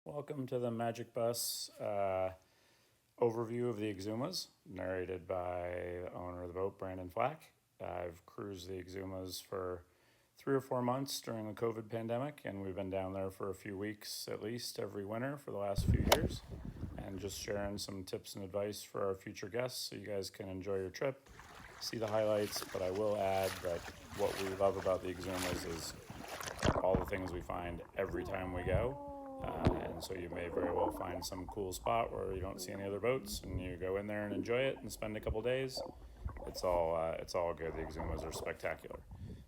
Welcome to the Magic Bus overview of the Exumas, narrated by the owner of the boat, Brandon Flack. I've cruised the Exumas for 3 or 4 months during the COVID pandemic, and we've been down there for a few weeks at least every winter for the last few years, and just sharing some tips and advice for our future guests so you guys can enjoy your trip, see the highlights. But I will add that what we love about the Exumas is all the things we find every time we go. And so you may very well find some cool spot where you don't see any other boats, and you go in there and enjoy it and spend a couple days. It's all good. The Exumas are spectacular.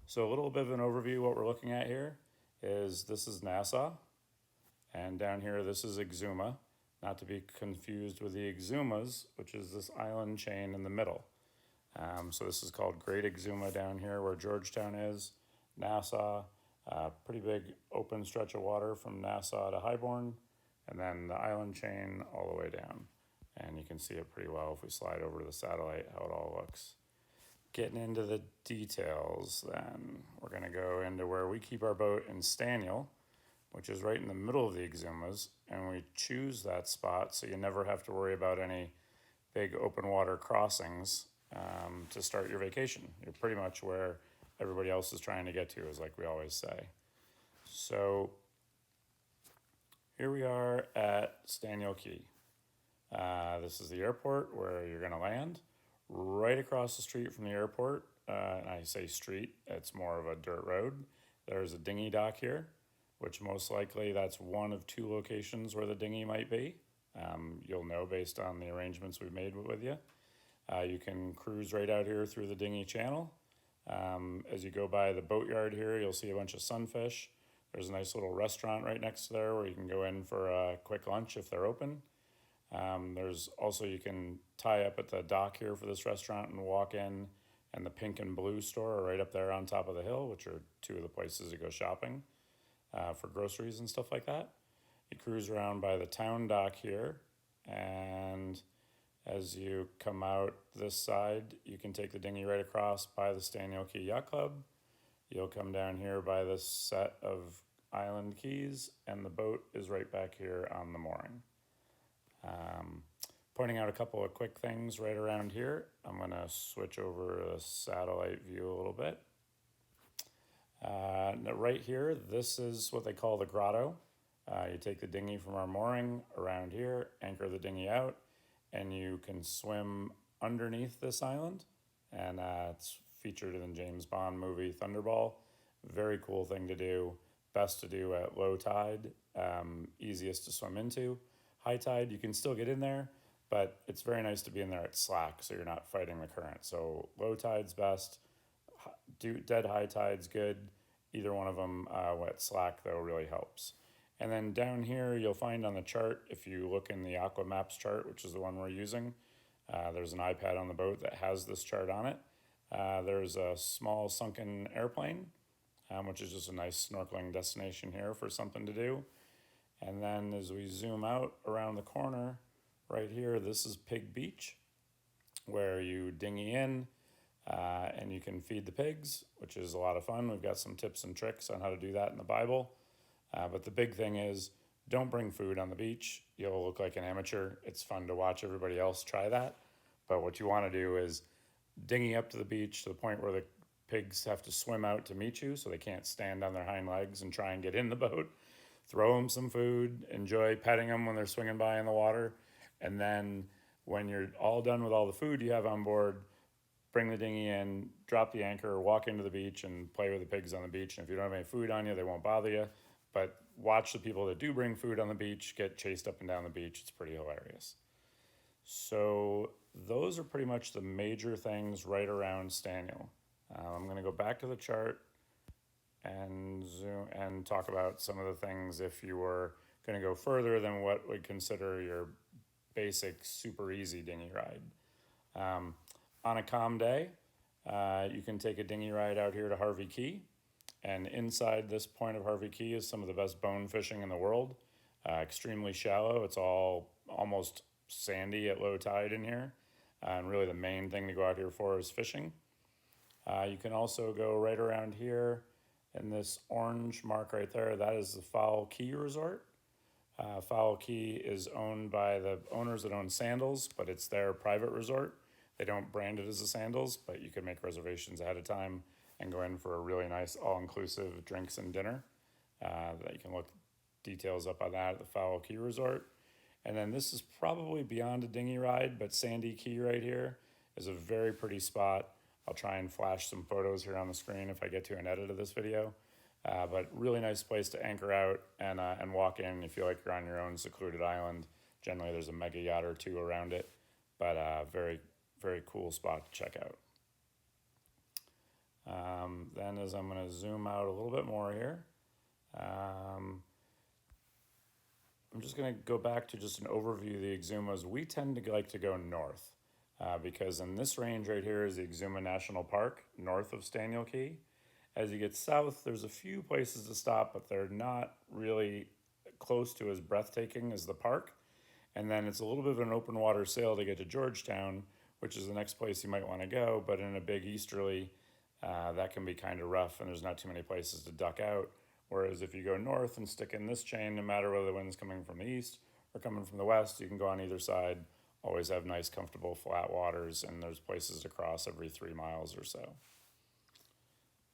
So a little bit of an overview. What we're looking at here is this is Nassau, and down here this is Exuma, not to be confused with the Exumas, which is this island chain in the middle. So this is called Great Exuma down here where Georgetown is, Nassau. Pretty big open stretch of water from Nassau to Highbourne, and then the island chain all the way down. And you can see it pretty well if we slide over to the satellite, how it all looks. Getting into the details then, we're going to go into where we keep our boat in Staniel, which is right in the middle of the Exumas, and we choose that spot so you never have to worry about any big open water crossings to start your vacation. You're pretty much where everybody else is trying to get to, is like we always say. So here we are at Staniel Cay. This is the airport where you're going to land. Right across the street from the airport, and I say street, it's more of a dirt road. There's a dinghy dock here, which most likely that's one of two locations where the dinghy might be. You'll know based on the arrangements we've made with you. You can cruise right out here through the dinghy channel. As you go by the boatyard here, you'll see a bunch of sunfish. There's a nice little restaurant right next to there where you can go in for a quick lunch if they're open. There's also, you can tie up at the dock here for this restaurant and walk in, and the Pink and Blue store are right up there on top of the hill, which are two of the places to go shopping for groceries and stuff like that. You cruise around by the town dock here, and as you come out this side, you can take the dinghy right across by the Staniel Cay Yacht Club. You'll come down here by this set of island keys, and the boat is right back here on the mooring. Pointing out a couple of quick things right around here. I'm going to switch over the satellite view a little bit. Right here, this is what they call the grotto. You take the dinghy from our mooring around here, anchor the dinghy out, and you can swim underneath this island. And it's featured in the James Bond movie Thunderball. Very cool thing to do. Best to do at low tide. Easiest to swim into. High tide, you can still get in there, but it's very nice to be in there at slack so you're not fighting the current. So low tide's best. Dead high tide's good. Either one of them, at slack though, really helps. And then down here, you'll find on the chart, if you look in the Aqua Maps chart, which is the one we're using, there's an iPad on the boat that has this chart on it. There's a small sunken airplane, which is just a nice snorkeling destination here for something to do. And then as we zoom out around the corner, right here, this is Pig Beach, where you dinghy in and you can feed the pigs, which is a lot of fun. We've got some tips and tricks on how to do that in the Bible. But the big thing is, don't bring food on the beach. You'll look like an amateur. It's fun to watch everybody else try that. But what you want to do is dinghy up to the beach to the point where the pigs have to swim out to meet you so they can't stand on their hind legs and try and get in the boat. Throw them some food, enjoy petting them when they're swinging by in the water. And then when you're all done with all the food you have on board, bring the dinghy in, drop the anchor, walk into the beach and play with the pigs on the beach. And if you don't have any food on you, they won't bother you. But watch the people that do bring food on the beach get chased up and down the beach. It's pretty hilarious. So those are pretty much the major things right around Staniel. I'm going to go back to the chart and zoom and talk about some of the things if you were going to go further than what we'd consider your basic super easy dinghy ride. On a calm day, you can take a dinghy ride out here to Harvey Cay. And inside this point of Harvey Cay is some of the best bone fishing in the world. Extremely shallow. It's all almost sandy at low tide in here. And really the main thing to go out here for is fishing. You can also go right around here in this orange mark right there. That is the Foul Cay Resort. Fowl Cay is owned by the owners that own Sandals, but it's their private resort. They don't brand it as a Sandals, but you can make reservations ahead of time and go in for a really nice all-inclusive drinks and dinner. That you can look details up on that at the Fowl Cay Resort. And then this is probably beyond a dinghy ride, but Sandy Cay right here is a very pretty spot. I'll try and flash some photos here on the screen if I get to an edit of this video. But really nice place to anchor out and walk in. You feel like you're on your own secluded island. Generally, there's a mega yacht or two around it, but very, very cool spot to check out. Then as I'm going to zoom out a little bit more here, I'm just going to go back to just an overview of the Exumas. We tend to like to go north because in this range right here is the Exuma National Park, north of Staniel Cay. As you get south, there's a few places to stop, but they're not really close to as breathtaking as the park. And then it's a little bit of an open water sail to get to Georgetown, which is the next place you might want to go, but in a big easterly, that can be kind of rough and there's not too many places to duck out. Whereas if you go north and stick in this chain, no matter whether the wind's coming from the east or coming from the west, you can go on either side. Always have nice, comfortable, flat waters, and there's places to cross every 3 miles or so.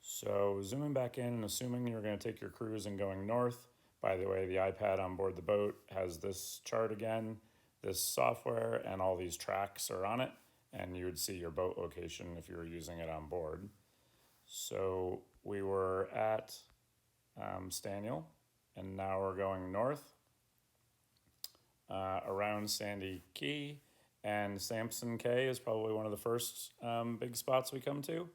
So zooming back in and assuming you're going to take your cruise and going north, by the way, the iPad on board the boat has this chart again, this software, and all these tracks are on it, and you would see your boat location if you were using it on board. So we were at Staniel, and now we're going north around Sandy Cay, and Samson Cay is probably one of the first big spots we come to.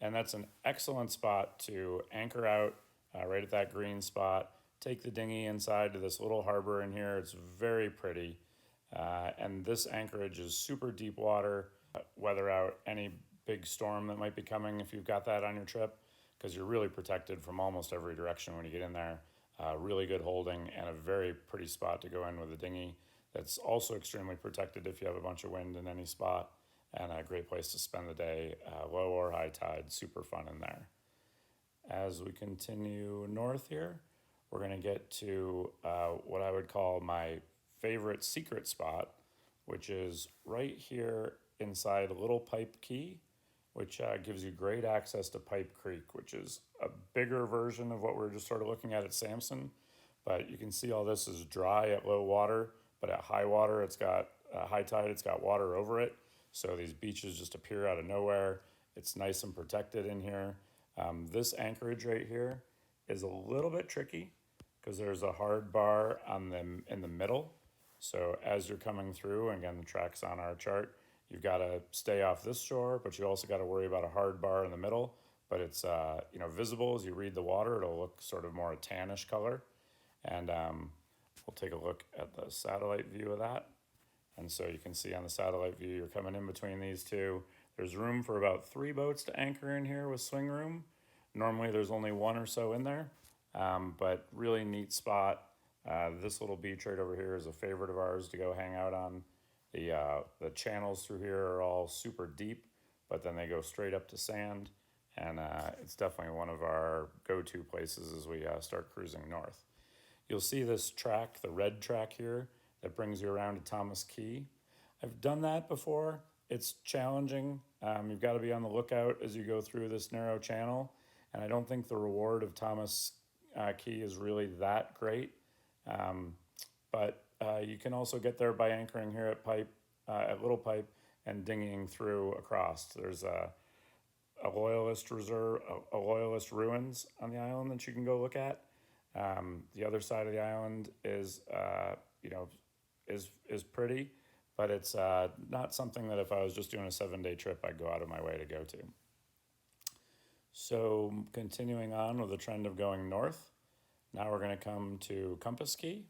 And that's an excellent spot to anchor out right at that green spot. Take the dinghy inside to this little harbor in here. It's very pretty. And this anchorage is super deep water. Weather out any big storm that might be coming if you've got that on your trip, because you're really protected from almost every direction when you get in there. Really good holding and a very pretty spot to go in with a dinghy. That's also extremely protected if you have a bunch of wind in any spot. And a great place to spend the day, low or high tide, super fun in there. As we continue north here, we're going to get to what I would call my favorite secret spot, which is right here inside Little Pipe Cay, which gives you great access to Pipe Creek, which is a bigger version of what we were just sort of looking at Samson. But you can see all this is dry at low water, but at high water, it's got high tide, it's got water over it. So these beaches just appear out of nowhere. It's nice and protected in here. This anchorage right here is a little bit tricky because there's a hard bar in the middle. So as you're coming through, and again, the track's on our chart, you've got to stay off this shore, but you also got to worry about a hard bar in the middle. But it's visible as you read the water. It'll look sort of more a tannish color. And we'll take a look at the satellite view of that. And so you can see on the satellite view, you're coming in between these two. There's room for about 3 boats to anchor in here with swing room. Normally there's only 1 or so in there, but really neat spot. This little beach right over here is a favorite of ours to go hang out on. The channels through here are all super deep, but then they go straight up to sand. And it's definitely one of our go-to places as we start cruising north. You'll see this track, the red track here, that brings you around to Thomas Cay. I've done that before. It's challenging. You've got to be on the lookout as you go through this narrow channel. And I don't think the reward of Thomas Cay is really that great. But you can also get there by anchoring here at Little Pipe and dinghying through across. There's a loyalist reserve, a loyalist ruins on the island that you can go look at. The other side of the island is pretty, but it's not something that if I was just doing a 7-day trip, I'd go out of my way to go to. So continuing on with the trend of going north, now we're going to come to Compass Cay.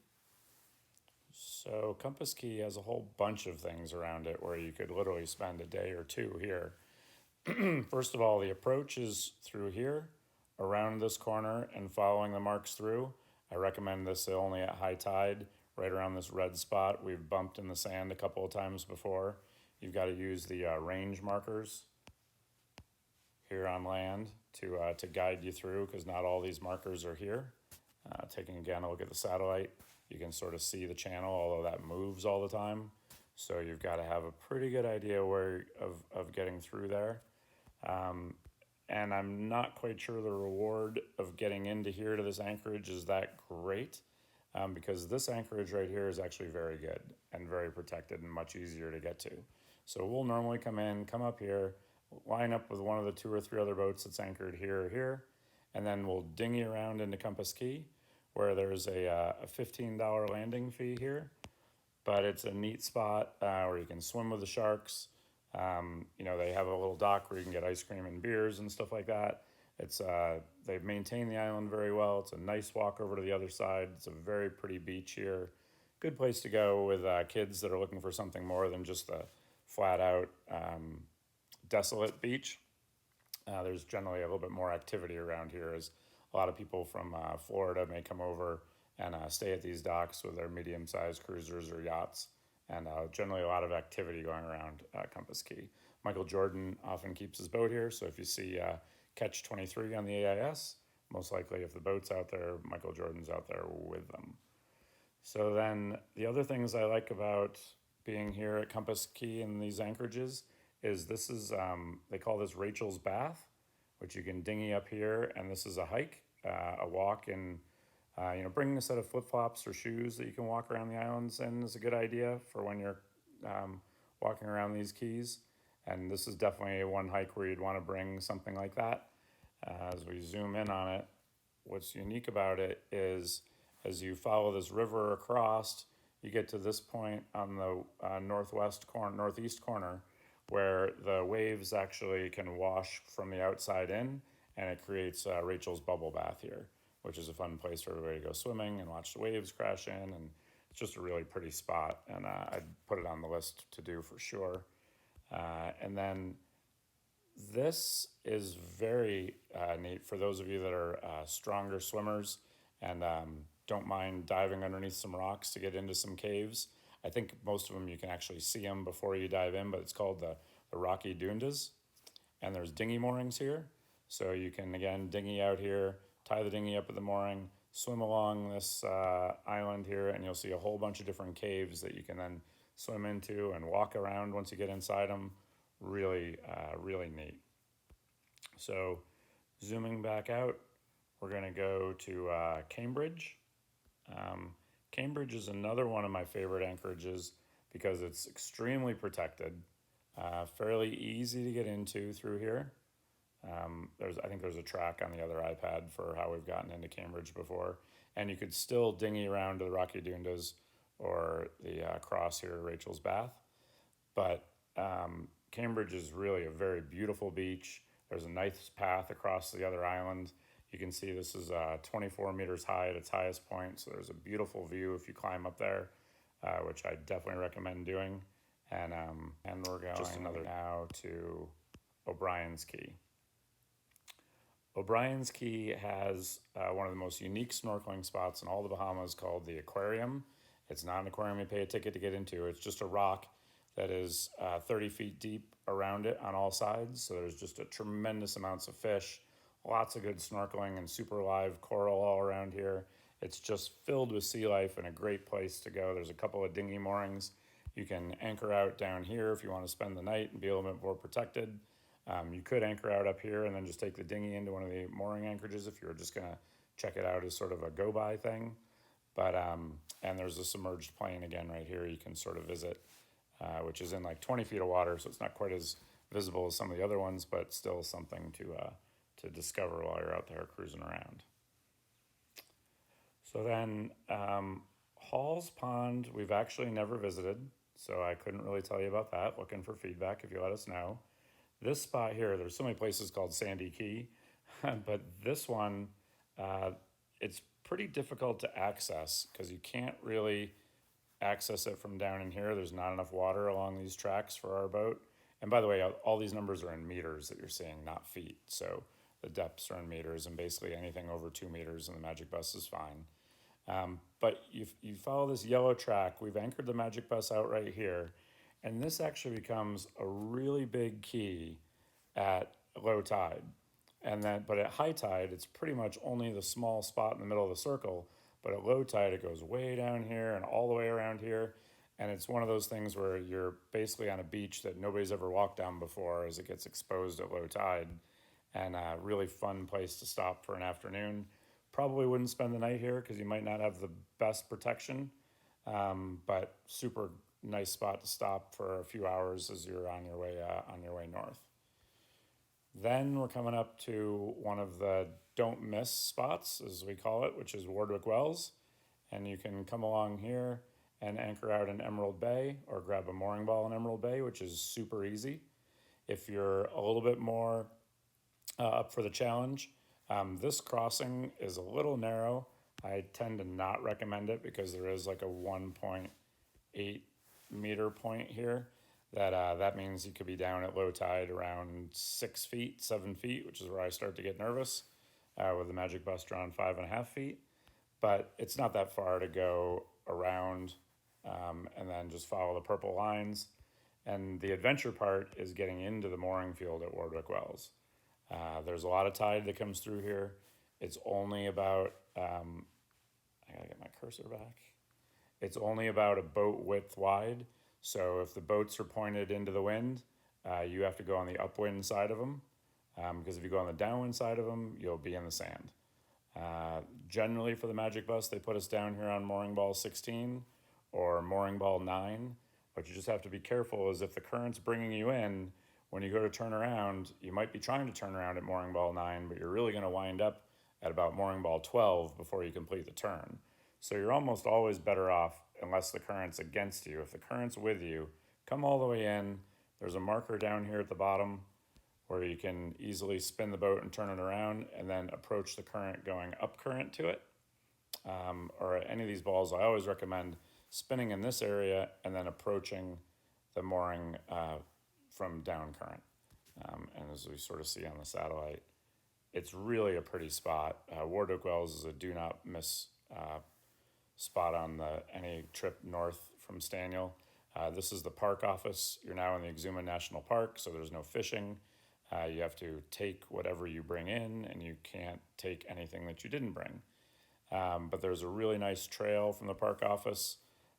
So Compass Cay has a whole bunch of things around it where you could literally spend a day or two here. First of all, the approach is through here, around this corner, and following the marks through. I recommend this only at high tide, right around this red spot. We've bumped in the sand a couple of times before. You've got to use the range markers here on land to guide you through, because not all these markers are here. Taking again a look at the satellite, you can sort of see the channel, although that moves all the time. So you've got to have a pretty good idea of getting through there. And I'm not quite sure the reward of getting into here to this anchorage is that great, because this anchorage right here is actually very good and very protected and much easier to get to. So we'll normally come up here, line up with one of the 2 or 3 other boats that's anchored here or here, and then we'll dinghy around into Compass Key, where there's a $15 landing fee here, but it's a neat spot where you can swim with the sharks. You know, they have a little dock where you can get ice cream and beers and stuff like that. It's they've maintained the island very well. It's a nice walk over to the other side. It's a very pretty beach here. Good place to go with kids that are looking for something more than just the flat out desolate beach. There's generally a little bit more activity around here, as a lot of people from Florida may come over and stay at these docks with their medium-sized cruisers or yachts, and generally a lot of activity going around Compass Key. Michael Jordan often keeps his boat here, so if you see Catch 23 on the AIS, most likely if the boat's out there, Michael Jordan's out there with them. So then the other things I like about being here at Compass Key in these anchorages is this is, they call this Rachel's Bath, which you can dinghy up here, and this is a hike, a walk, and you know, bringing a set of flip-flops or shoes that you can walk around the islands in is a good idea for when you're walking around these keys. And this is definitely one hike where you'd want to bring something like that. As we zoom in on it, what's unique about it is as you follow this river across, you get to this point on the northeast corner, where the waves actually can wash from the outside in, and it creates Rachel's Bubble Bath here, which is a fun place for everybody to go swimming and watch the waves crash in, and it's just a really pretty spot, and I'd put it on the list to do for sure. And then this is very neat for those of you that are stronger swimmers and don't mind diving underneath some rocks to get into some caves. I think most of them you can actually see them before you dive in, but it's called the Rocky Dundas. And there's dinghy moorings here. So you can, again, dinghy out here, tie the dinghy up at the mooring, swim along this island here, and you'll see a whole bunch of different caves that you can then swim into and walk around once you get inside them. Really, really neat. So zooming back out, we're going to go to Cambridge. Cambridge is another one of my favorite anchorages because it's extremely protected, fairly easy to get into through here. I think there's a track on the other iPad for how we've gotten into Cambridge before, and you could still dinghy around to the Rocky Dundas or the cross here, Rachel's Bath. But Cambridge is really a very beautiful beach. There's a nice path across the other island. You can see this is 24 meters high at its highest point, so there's a beautiful view if you climb up there, which I definitely recommend doing. And we're going just another now to O'Brien's Key. O'Brien's Key has one of the most unique snorkeling spots in all the Bahamas called the Aquarium. It's not an aquarium you pay a ticket to get into. It's just a rock that is 30 feet deep around it on all sides. So there's just a tremendous amounts of fish, lots of good snorkeling and super live coral all around here. It's just filled with sea life and a great place to go. There's a couple of dinghy moorings. You can anchor out down here if you want to spend the night and be a little bit more protected. You could anchor out up here and then just take the dinghy into one of the mooring anchorages if you were just going to check it out as sort of a go-by thing. But and there's a submerged plane again right here you can sort of visit, which is in like 20 feet of water, so it's not quite as visible as some of the other ones, but still something to discover while you're out there cruising around. So then Hall's Pond, we've actually never visited, so I couldn't really tell you about that. Looking for feedback if you let us know. This spot here, there's so many places called Sandy Key, but this one, it's pretty difficult to access because you can't really access it from down in here. There's not enough water along these tracks for our boat. And by the way, all these numbers are in meters that you're seeing, not feet. So the depths are in meters, and basically anything over 2 meters in the Magic Bus is fine. But you follow this yellow track. We've anchored the Magic Bus out right here, and this actually becomes a really big key at low tide. And then, but at high tide, it's pretty much only the small spot in the middle of the circle. But at low tide, it goes way down here and all the way around here. And it's one of those things where you're basically on a beach that nobody's ever walked down before as it gets exposed at low tide. And a really fun place to stop for an afternoon. Probably wouldn't spend the night here because you might not have the best protection, but super nice spot to stop for a few hours as you're on your way north. Then we're coming up to one of the don't miss spots, as we call it, which is Warderick Wells. And you can come along here and anchor out in Emerald Bay or grab a mooring ball in Emerald Bay, which is super easy. If you're a little bit more up for the challenge, this crossing is a little narrow. I tend to not recommend it because there is like a 1.8 meter point here. That means you could be down at low tide around 6 feet, 7 feet, which is where I start to get nervous with the magic bus drawn 5.5 feet. But it's not that far to go around and then just follow the purple lines. And the adventure part is getting into the mooring field at Warderick Wells. There's a lot of tide that comes through here. It's only about, I gotta get my cursor back. It's only about a boat width wide. So if the boats are pointed into the wind, you have to go on the upwind side of them. Because if you go on the downwind side of them, you'll be in the sand. Generally for the Magic Bus, they put us down here on mooring ball 16 or mooring ball 9. But you just have to be careful as if the current's bringing you in, when you go to turn around, you might be trying to turn around at mooring ball 9, but you're really going to wind up at about mooring ball 12 before you complete the turn. So you're almost always better off unless the current's against you. If the current's with you, come all the way in. There's a marker down here at the bottom where you can easily spin the boat and turn it around and then approach the current going up current to it. Or any of these balls, I always recommend spinning in this area and then approaching the mooring from down current. And as we sort of see on the satellite, it's really a pretty spot. Warderick Wells is a do not miss spot on any trip north from Staniel. This is the park office. You're now in the Exuma National Park, so there's no fishing. You have to take whatever you bring in, and you can't take anything that you didn't bring. But there's a really nice trail from the park office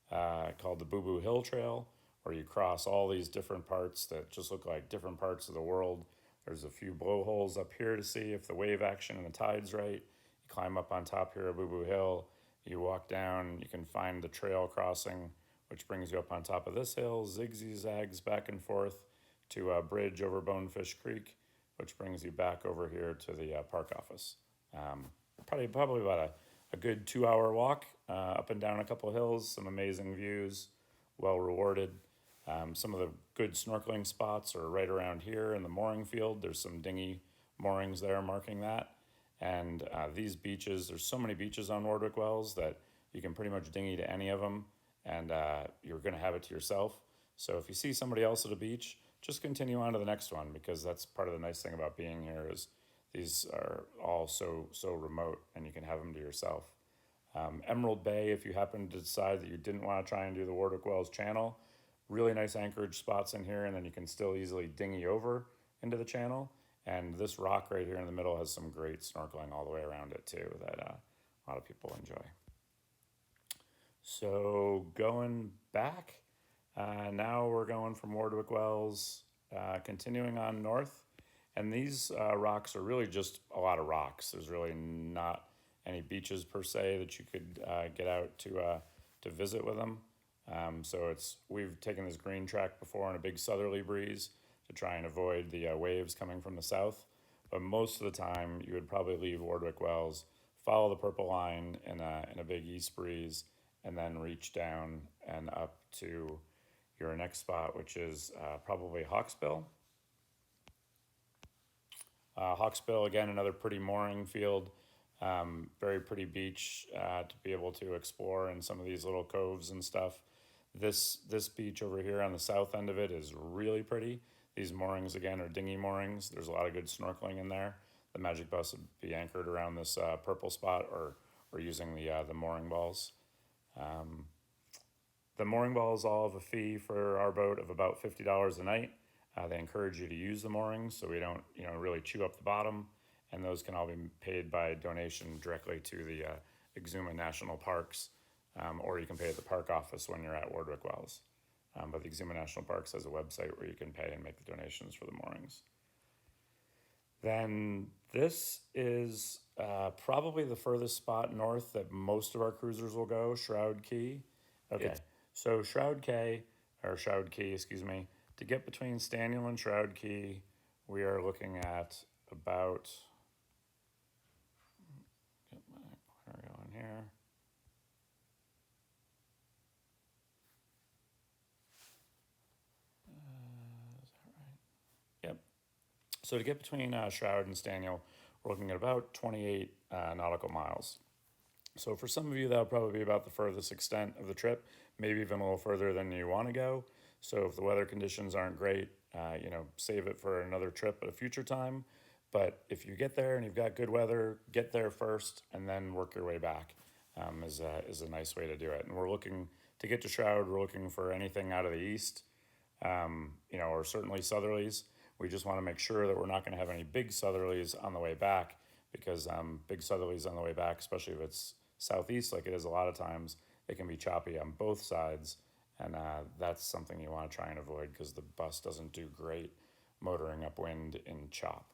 called the Boo Boo Hill Trail, where you cross all these different parts that just look like different parts of the world. There's a few blowholes up here to see if the wave action and the tide's right. You climb up on top here at Boo Boo Hill. You walk down, you can find the trail crossing, which brings you up on top of this hill, zigzags back and forth to a bridge over Bonefish Creek, which brings you back over here to the park office. Probably about a good 2-hour walk up and down a couple of hills, some amazing views, well rewarded. Some of the good snorkeling spots are right around here in the mooring field. There's some dinghy moorings there marking that. And these beaches, there's so many beaches on Warderick Wells that you can pretty much dinghy to any of them, and you're going to have it to yourself. So if you see somebody else at a beach, just continue on to the next one, because that's part of the nice thing about being here is these are all so remote, and you can have them to yourself. Emerald Bay, if you happen to decide that you didn't want to try and do the Warderick Wells channel, really nice anchorage spots in here, and then you can still easily dinghy over into the channel. And this rock right here in the middle has some great snorkeling all the way around it too that a lot of people enjoy. So going back, now we're going from Warderick Wells, continuing on north. And these rocks are really just a lot of rocks. There's really not any beaches per se that you could get out to visit with them. So we've taken this green track before in a big southerly breeze to try and avoid the waves coming from the south. But most of the time, you would probably leave Warderick Wells, follow the purple line in a big east breeze, and then reach down and up to your next spot, which is probably Hawksbill. Hawksbill, again, another pretty mooring field. Very pretty beach to be able to explore in some of these little coves and stuff. This beach over here on the south end of it is really pretty. These moorings, again, are dinghy moorings. There's a lot of good snorkeling in there. The Magic Bus would be anchored around this purple spot or using the mooring balls. The mooring balls all have a fee for our boat of about $50 a night. They encourage you to use the moorings so we don't really chew up the bottom. and those can all be paid by donation directly to the Exuma National Parks, or you can pay at the park office when you're at Warderick Wells. But the Exuma National Parks has a website where you can pay and make the donations for the moorings. Then this is probably the furthest spot north that most of our cruisers will go, Shroud Cay. Okay, so Shroud Cay, or Shroud Cay, excuse me, to get between Staniel and Shroud Cay, we are looking at about, get my pointer going here. Is that right? Yep. So to get between Shroud and Staniel, we're looking at about 28 nautical miles. So for some of you, that'll probably be about the furthest extent of the trip, maybe even a little further than you want to go. So if the weather conditions aren't great, save it for another trip at a future time. But if you get there and you've got good weather, get there first and then work your way back is a nice way to do it. And we're looking to get to Shroud, we're looking for anything out of the east, or certainly southerlies. We just want to make sure that we're not going to have any big southerlies on the way back, because big southerlies on the way back, especially if it's southeast like it is a lot of times, it can be choppy on both sides, and that's something you want to try and avoid because the bus doesn't do great motoring upwind in chop.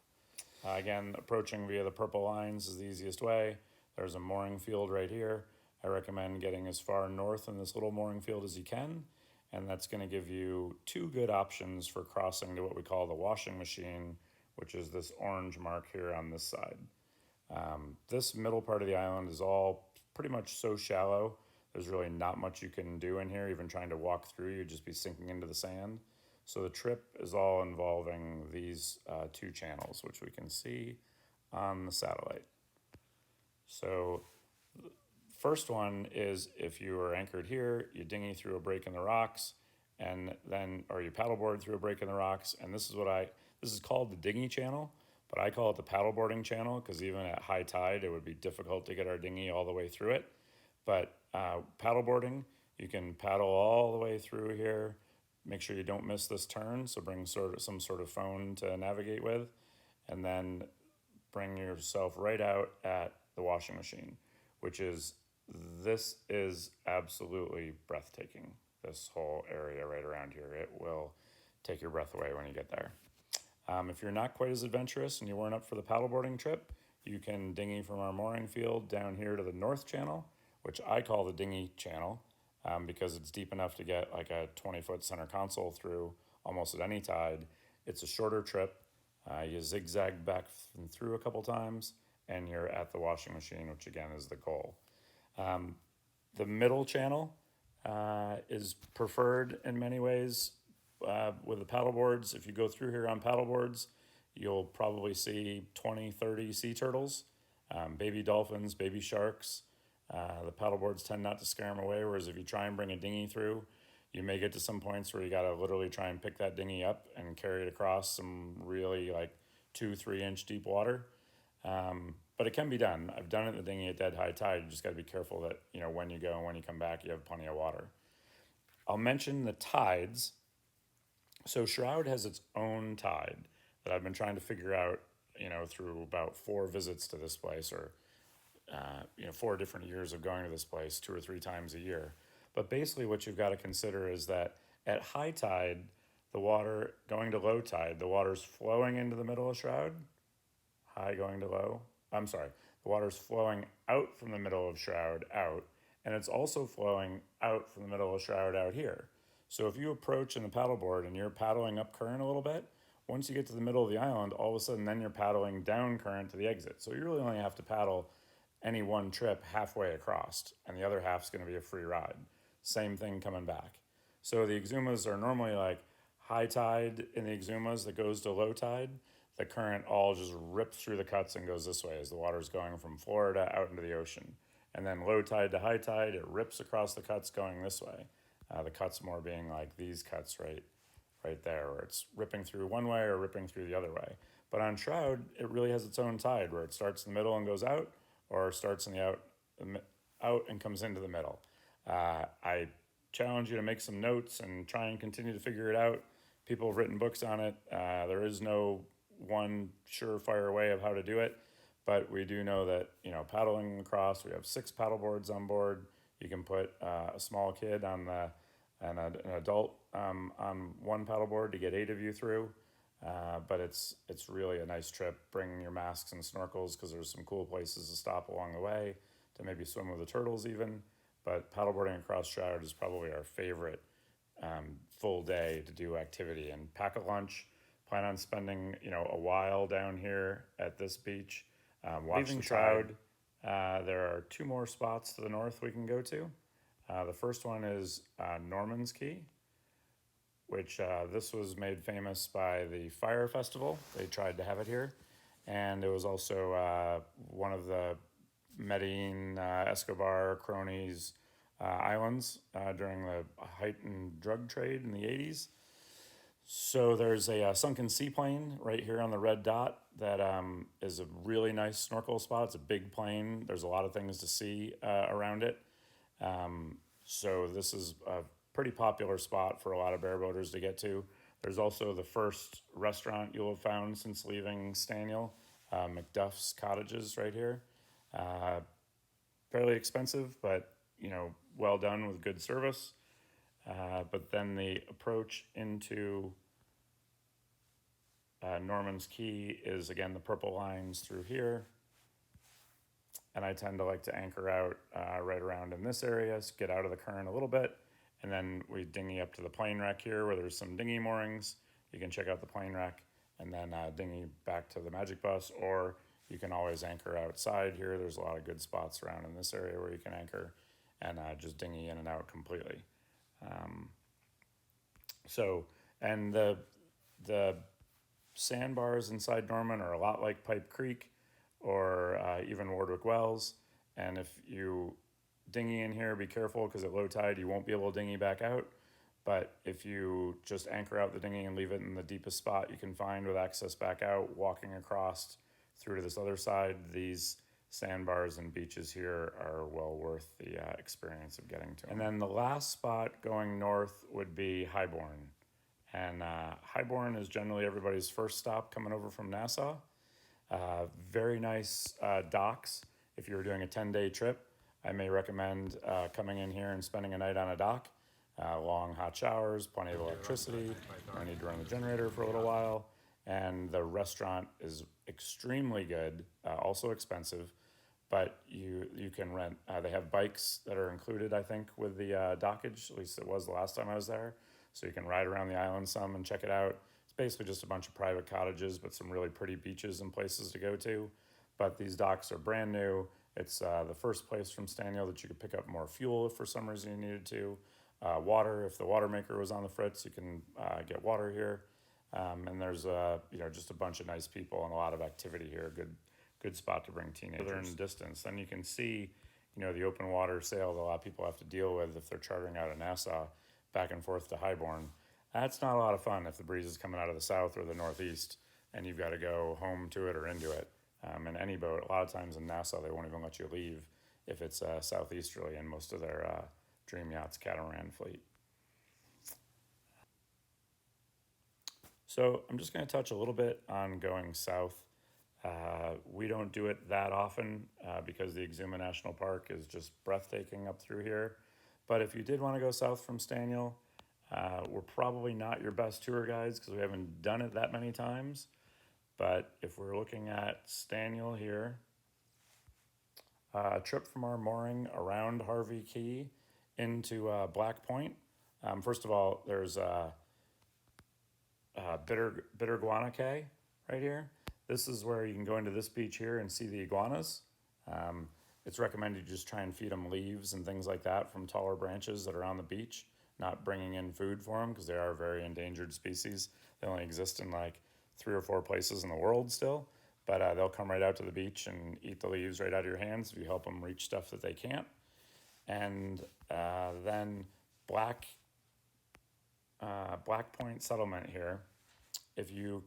Again, approaching via the purple lines is the easiest way. There's a mooring field right here. I recommend getting as far north in this little mooring field as you can, and that's going to give you two good options for crossing to what we call the washing machine, which is this orange mark here on this side. This middle part of the island is all pretty much so shallow. There's really not much you can do in here. Even trying to walk through, you'd just be sinking into the sand. So the trip is all involving these two channels, which we can see on the satellite. So the first one is if you are anchored here, you dinghy through a break in the rocks, and then, or you paddleboard through a break in the rocks, and this is called the dinghy channel, but I call it the paddleboarding channel because even at high tide, it would be difficult to get our dinghy all the way through it. But paddleboarding, you can paddle all the way through here. Make sure you don't miss this turn, so bring some sort of phone to navigate with, and then bring yourself right out at the washing machine, this is absolutely breathtaking, this whole area right around here. It will take your breath away when you get there. If you're not quite as adventurous and you weren't up for the paddleboarding trip, you can dinghy from our mooring field down here to the North Channel, which I call the dinghy channel because it's deep enough to get like a 20-foot center console through almost at any tide. It's a shorter trip. You zigzag back through a couple times, and you're at the washing machine, which again is the goal. The middle channel is preferred in many ways with the paddleboards. If you go through here on paddleboards, you'll probably see 20, 30 sea turtles, baby dolphins, baby sharks. The paddleboards tend not to scare them away, whereas if you try and bring a dinghy through, you may get to some points where you got to literally try and pick that dinghy up and carry it across some really like 2-3 inch deep water. But it can be done. I've done it in the dinghy at dead high tide. You just got to be careful that, when you go and when you come back, you have plenty of water. I'll mention the tides. So Shroud has its own tide that I've been trying to figure out, through about 4 visits to this place, or 4 different years of going to this place 2 or 3 times a year. But basically what you've got to consider is that at high tide, the water going to low tide, the water's flowing into the middle of Shroud. High going to low. The water's flowing out from the middle of Shroud out, and it's also flowing out from the middle of Shroud out here. So if you approach in the paddleboard and you're paddling up current a little bit, once you get to the middle of the island, all of a sudden then you're paddling down current to the exit. So you really only have to paddle any one trip halfway across, and the other half's going to be a free ride. Same thing coming back. So the Exumas are normally like high tide in the Exumas that goes to low tide. The current all just rips through the cuts and goes this way as the water's going from Florida out into the ocean. And then low tide to high tide, it rips across the cuts going this way. The cuts more being like these cuts right there, where it's ripping through one way or ripping through the other way. But on Shroud, it really has its own tide where it starts in the middle and goes out, or starts in the out and comes into the middle. I challenge you to make some notes and try and continue to figure it out. People have written books on it. There is no one surefire way of how to do it. but we do know that, paddling across, we have 6 paddle boards on board. You can put a small kid on an adult on one paddleboard to get 8 of you through. But it's really a nice trip. Bring your masks and snorkels because there's some cool places to stop along the way to maybe swim with the turtles even. But paddleboarding across Shroud is probably our favorite full day to do activity. And pack a lunch. Plan on spending a while down here at this beach. Leaving Shroud, there are 2 more spots to the north we can go to. The first one is Norman's Cay, which this was made famous by the Fire Festival. They tried to have it here. And it was also one of the Medellin Escobar cronies islands during the heightened drug trade in the 80s. So there's a sunken seaplane right here on the red dot that is a really nice snorkel spot. It's a big plane. There's a lot of things to see around it. So this is a pretty popular spot for a lot of bareboaters to get to. There's also the first restaurant you'll have found since leaving Staniel, McDuff's Cottages right here. Fairly expensive, but well done with good service. But then the approach into Norman's Cay is, again, the purple lines through here. And I tend to like to anchor out right around in this area, so get out of the current a little bit. And then we dinghy up to the plane wreck here where there's some dinghy moorings. You can check out the plane wreck and then dinghy back to the Magic Bus, or you can always anchor outside here. There's a lot of good spots around in this area where you can anchor and just dinghy in and out completely. And the sandbars inside Norman are a lot like Pipe Creek or even Warderick Wells. And if you dinghy in here, be careful because at low tide you won't be able to dinghy back out. But if you just anchor out the dinghy and leave it in the deepest spot you can find with access back out, walking across through to this other side, these sandbars and beaches here are well worth the experience of getting to them. And then the last spot going north would be Highbourne. And Highbourne is generally everybody's first stop coming over from Nassau. Very nice docks. If you're doing a 10-day trip, I may recommend coming in here and spending a night on a dock. Long hot showers, plenty of electricity. I need to run the generator for a little while. And the restaurant is extremely good, also expensive, but you can rent. They have bikes that are included, I think, with the dockage. At least it was the last time I was there. So you can ride around the island some and check it out. It's basically just a bunch of private cottages, but some really pretty beaches and places to go to. But these docks are brand new. It's the first place from Staniel that you could pick up more fuel if for some reason you needed to. Water, if the water maker was on the fritz, you can get water here. And there's just a bunch of nice people and a lot of activity here. Good spot to bring teenagers. Further in distance, then you can see, the open water sail that a lot of people have to deal with if they're chartering out of Nassau back and forth to Highbourne. That's not a lot of fun if the breeze is coming out of the south or the northeast and you've got to go home to it or into it. In any boat, a lot of times in Nassau, they won't even let you leave if it's southeasterly in most of their Dream Yachts catamaran fleet. So I'm just going to touch a little bit on going south. We don't do it that often because the Exuma National Park is just breathtaking up through here. But if you did want to go south from Staniel, we're probably not your best tour guides because we haven't done it that many times. But if we're looking at Staniel here, a trip from our mooring around Harvey Cay into Black Point. First of all, there's Bitter Guana Cay right here. This is where you can go into this beach here and see the iguanas. It's recommended you just try and feed them leaves and things like that from taller branches that are on the beach, not bringing in food for them because they are a very endangered species. They only exist in like 3 or 4 places in the world still, but they'll come right out to the beach and eat the leaves right out of your hands if you help them reach stuff that they can't. And then Black Point Settlement here. If you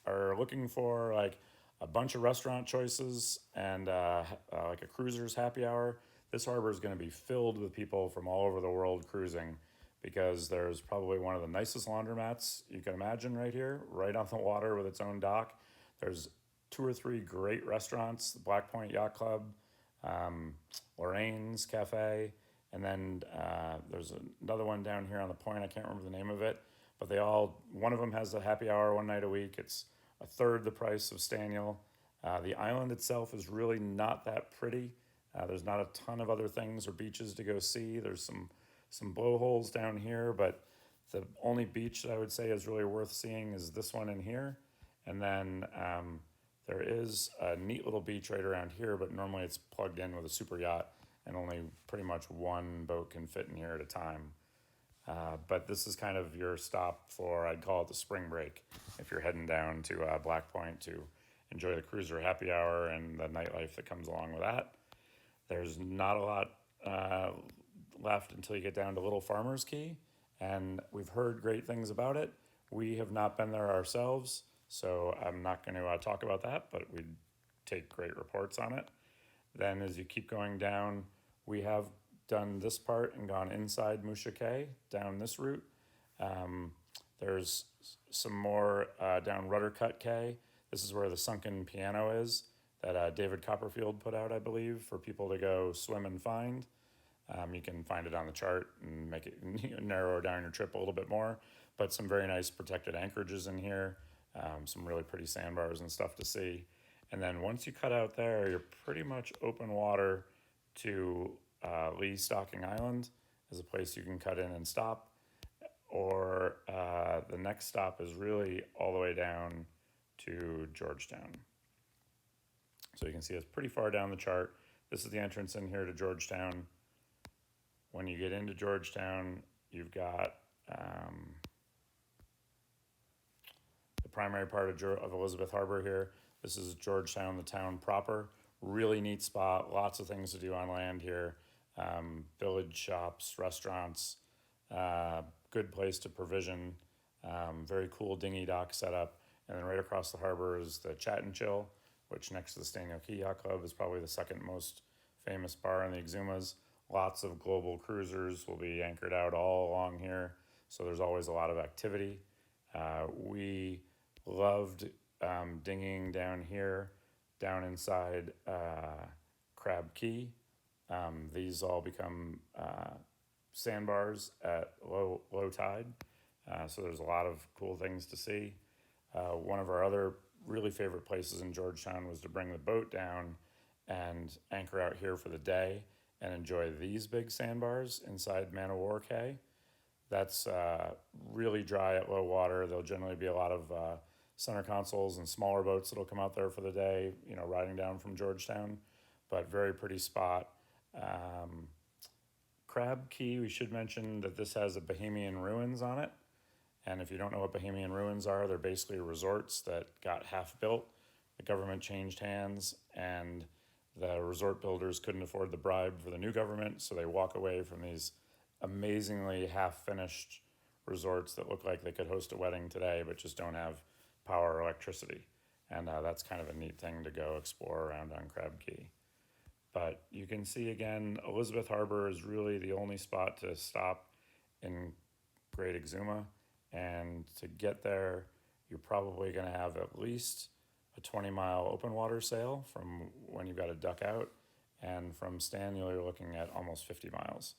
are looking for like a bunch of restaurant choices and like a cruiser's happy hour, this harbor is going to be filled with people from all over the world cruising because there's probably one of the nicest laundromats you can imagine right here, right on the water with its own dock. There's 2 or 3 great restaurants, the Black Point Yacht Club, um, Lorraine's Cafe, and then there's another one down here on the point. I can't remember the name of it, but one of them has a happy hour one night a week. It's a third the price of Staniel. The island itself is really not that pretty. There's not a ton of other things or beaches to go see. There's some blowholes down here, but the only beach that I would say is really worth seeing is this one in here. And then there is a neat little beach right around here, but normally it's plugged in with a super yacht, and only pretty much one boat can fit in here at a time. But this is kind of your stop for, I'd call it the spring break, if you're heading down to Black Point to enjoy the cruiser happy hour and the nightlife that comes along with that. There's not a lot left until you get down to Little Farmer's Cay, and we've heard great things about it. We have not been there ourselves, so I'm not going to talk about that, but we take great reports on it. Then as you keep going down, we have done this part and gone inside Musha Cay down this route. There's some more down Ruddercut Cay. This is where the sunken piano is that David Copperfield put out, I believe, for people to go swim and find. You can find it on the chart and make it narrow down your trip a little bit more. But some very nice protected anchorages in here, some really pretty sandbars and stuff to see. And then once you cut out there, you're pretty much open water to Lee Stocking Island as a place you can cut in and stop. Or the next stop is really all the way down to Georgetown. So you can see it's pretty far down the chart. This is the entrance in here to Georgetown. When you get into Georgetown, you've got the primary part of Elizabeth Harbor here. This is Georgetown, the town proper. Really neat spot, lots of things to do on land here. Village shops, restaurants, good place to provision, very cool dinghy dock setup. And then right across the harbor is the Chat and Chill, which next to the Staniel Cay Yacht Club is probably the second most famous bar in the Exumas. Lots of global cruisers will be anchored out all along here, so there's always a lot of activity. We loved dinghying down here, down inside Crab Cay. These all become sandbars at low tide, so there's a lot of cool things to see. One of our other really favorite places in Georgetown was to bring the boat down and anchor out here for the day and enjoy these big sandbars inside Man o' War Cay. That's really dry at low water. There'll generally be a lot of center consoles and smaller boats that'll come out there for the day, riding down from Georgetown, but very pretty spot. Crab Cay, we should mention that this has a Bahamian ruins on it. And if you don't know what Bahamian ruins are, they're basically resorts that got half built. The government changed hands, and the resort builders couldn't afford the bribe for the new government, so they walk away from these amazingly half-finished resorts that look like they could host a wedding today, but just don't have power or electricity. And that's kind of a neat thing to go explore around on Crab Cay. But you can see again, Elizabeth Harbor is really the only spot to stop in Great Exuma. And to get there, you're probably going to have at least a 20-mile open water sail from when you've got to duck out. And from Staniel, you're looking at almost 50 miles.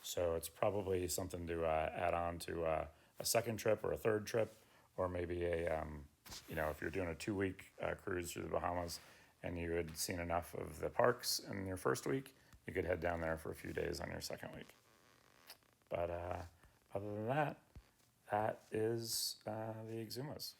So it's probably something to add on to a second trip or a third trip, or maybe if you're doing a 2-week cruise through the Bahamas and you had seen enough of the parks in your first week, you could head down there for a few days on your second week. But other than that, that is the Exumas.